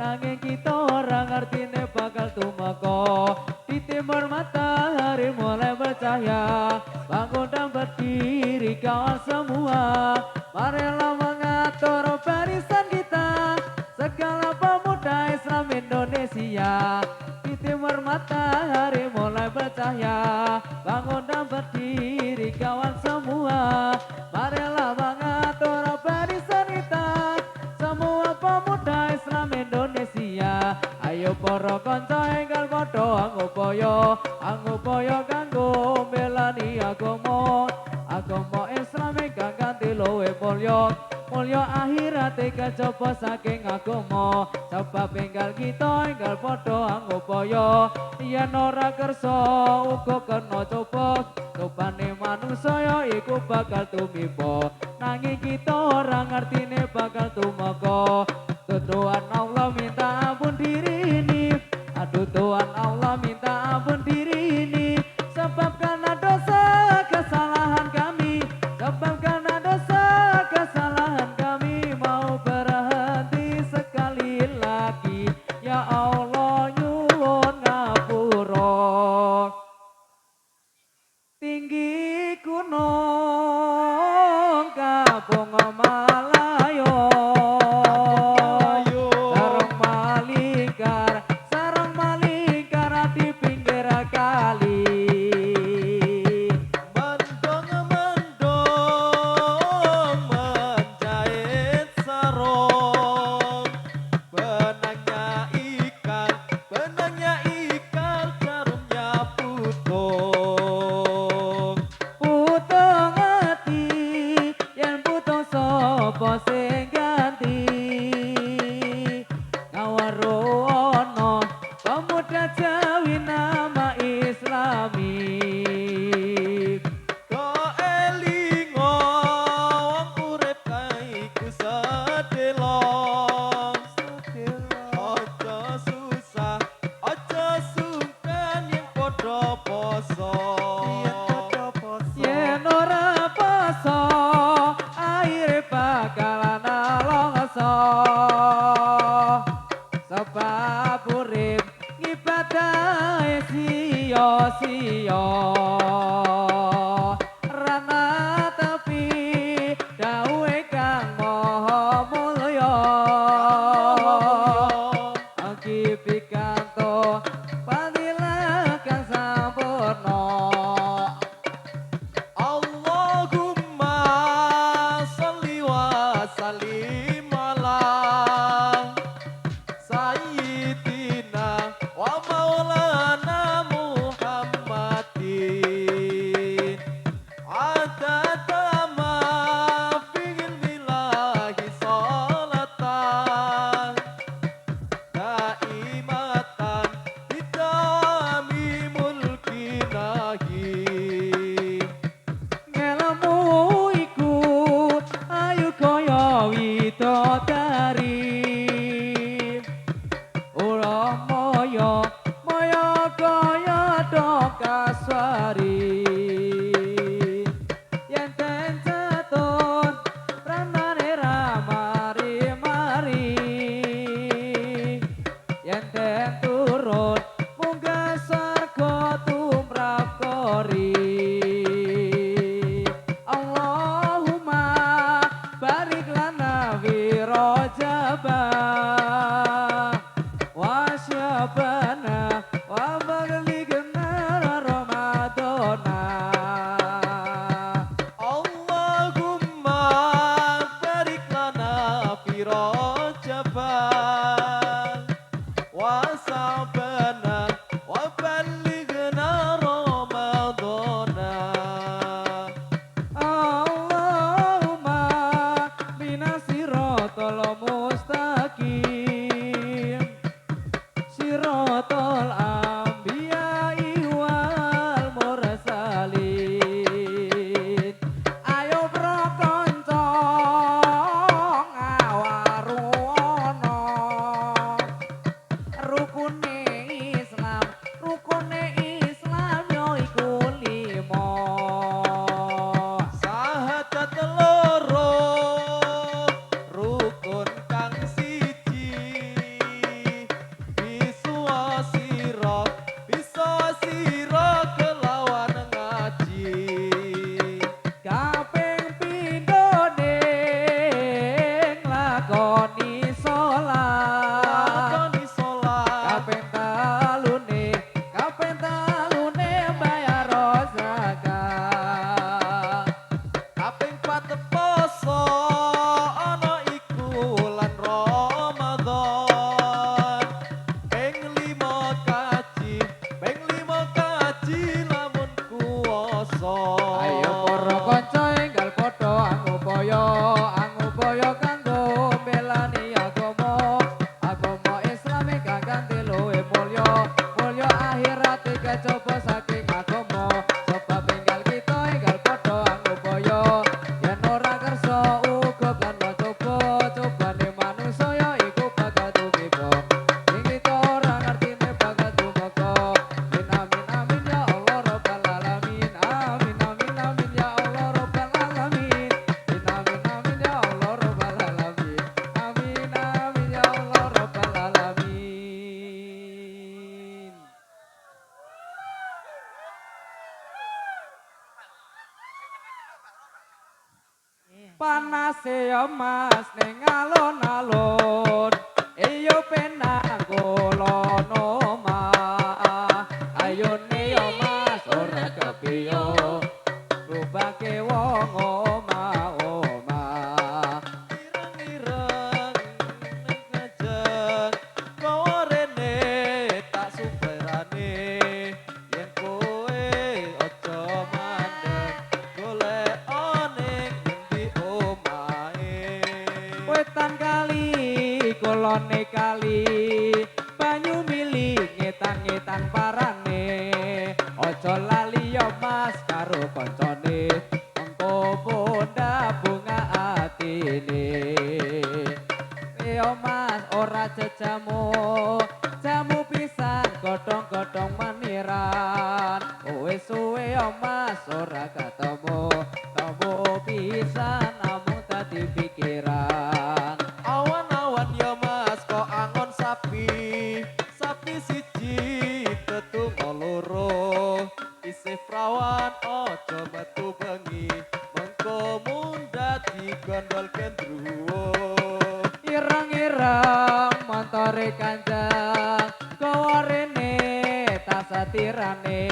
nanging kita ora ngertine bakal tumeka. Di timur matahari mulai bercahaya, bangun dan berdiri kawan semua. Marilah mengatur barisan kita, segala pemuda Islam Indonesia. Di timur matahari mulai bercahaya, bangun dan berdiri kawan semua. Marilah mengatur barisan kita, semua pemuda Islam Indonesia. Ayo para kanca enggal padha angupaya kanggo mbelani agama. Agama Islam ingkang kanthi luwih mulya akhirate kejaba saking agama. Sebab enggal kita enggal padha angupaya, yen ora kersa uga kena coba. Cobane manungsa iku bakal tumiba, nanging kita ora ngertine bakal tumeka. Tuhan Allah minta ampun diri ini, aduh Tuhan Allah minta ampun diri ini. Sebab karena dosa kesalahan kami, sebab karena dosa kesalahan kami, mau berhenti sekali lagi. Ya Allah nyuwun ngapura. Tinggi gunung Kapung Malayo, sarang malingkar di pinggir kali. Mendong-mendong menjahit sarung, benangnya ikan, jarumnya putung. Putung hati, yen putung sapa sing ganti. Ngawarono pemuda Jawi nama Islami. Keelingo wong urip kaiku sedelong. Aja susah, aja sungkan yen padha poso. Yen ora poso akhire bakalan alongso. Sebab urip ngibadahe sia-sia. Rana tepi dawuhe Kang Maha Mulya, anggi pikanto padilah kang sampurna. Allahumma sholli wa sallim ala sayyidina wa maulana Muhammadin. panase yo mas ning alon-alon iyo penak kula nomah ayone yo mas ora kepiyo rubake wong omah-omah ireng-ireng ning ngajeng kowe rene tak sumplerane yen kowe aja mandeg golek ning endi omahe wetan kali kolone kali banyu mili ngetan-ngetan parane aja lali yo mas karo koncone engko bonda bunga atine yo mas ora jejamu jamu pisan godhong-godhong maniran kowe suwe yo mas ora ketemu temu pisan namung dadi pikiran awan-awan ya mas kok angon sapi sapi siji tetunggo loro isih prawan aja metu bengi mengko mundhat digondol gendruwo ireng-ireng montore kanjeng kowe rene tak satirane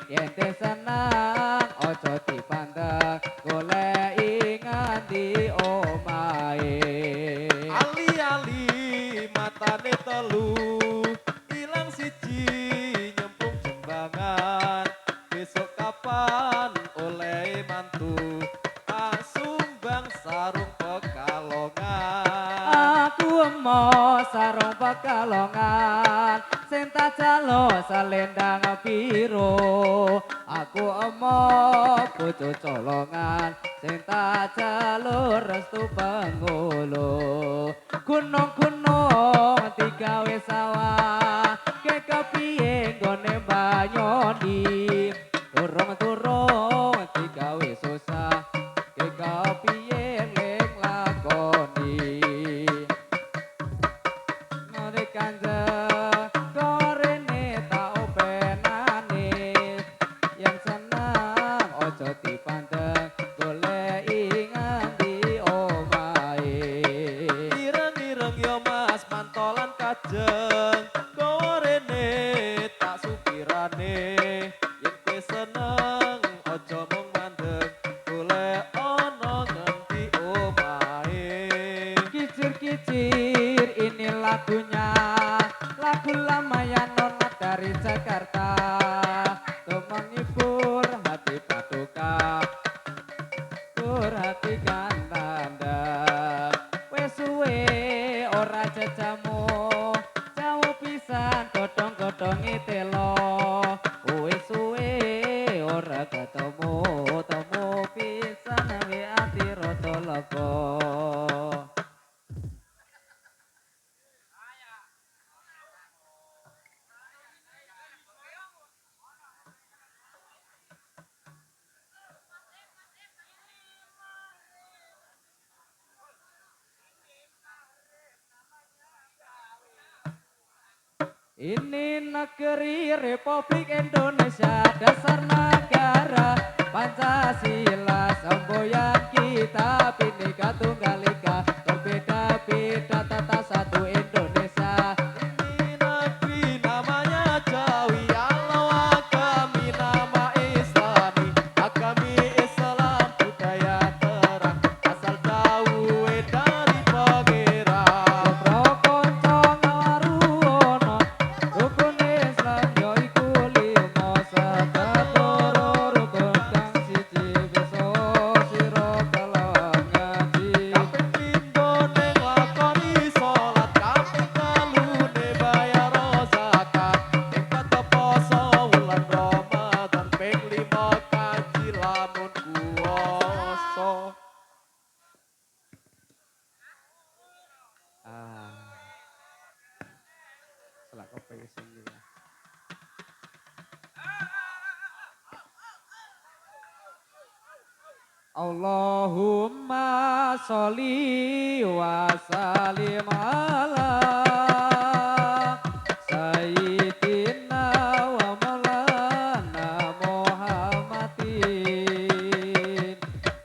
yen te seneng aja dipandang goleki nganti omahe ali-ali matane telu ilang siji nyempung jembangan besok kapan oleh mantu tak sumbang sarung pekalongan aku emoh sarung pekalongan sing tak jalo selendang biru aku emoh bojo colongan sing tak jalo restu pengulu gunung-gunung digawe sawah ke kepiye nggone banyoni turung-turung digawe susah ke kepiye ning lakoni mari kanjeng korene tak openane yang seneng aja dipandang goleki nganti omahe ireng-ireng yo mas mantolan kajeng kowe rene tak supirane yen kowe seneng aja mung mandeg golek ana ngendi omahe kicir-kicir ini lagunya lagu lama yang nona dari Jakarta untuk menghibur hati paduka perhatikan tanda wes suwe ora jajamu jauh pisan godhong-godhong telo wes suwe ora ketemu temu pisan wi ati rada lega Ini negeri Republik Indonesia dasar negara Pancasila semboyan kita Bhinneka Tunggal Ika berbeda-beda tata satu Indonesia ini negeri namanya Jawi Allah agami nama Islami agami Islam budaya terang asal jauh dari pangeran Prokonco ngawaruwono rukun Islam yoiku limo sakatoro rukun kang siji bisa sira kelon ngaji kaping pindho ning lakoni salat kaping telu ne bayar zakat ing pete poso wulan Ramadan ping 5 kaji lamun kuwasa selak kopi sing iki. Allahumma sholli wa sallim ala sayyidina wa maulana Muhammadin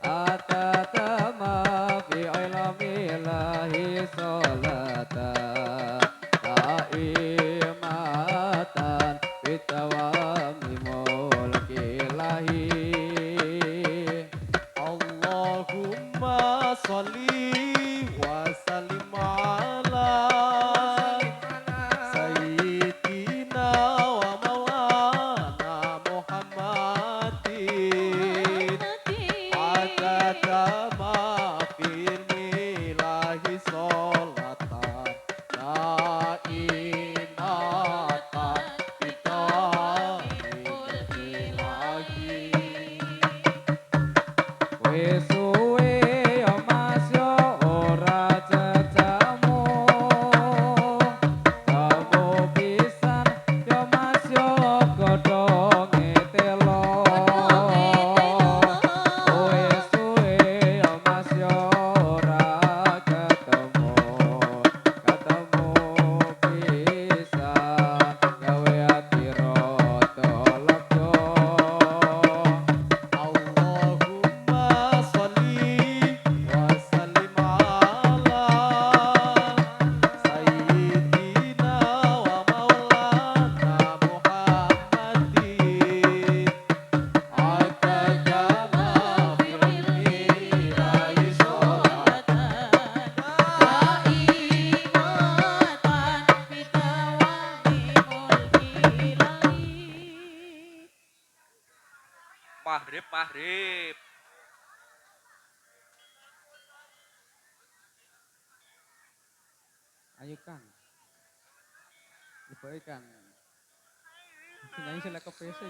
atata maghrib. Ayo Kang. Ibu Kang. Penyanyi sila ke PC.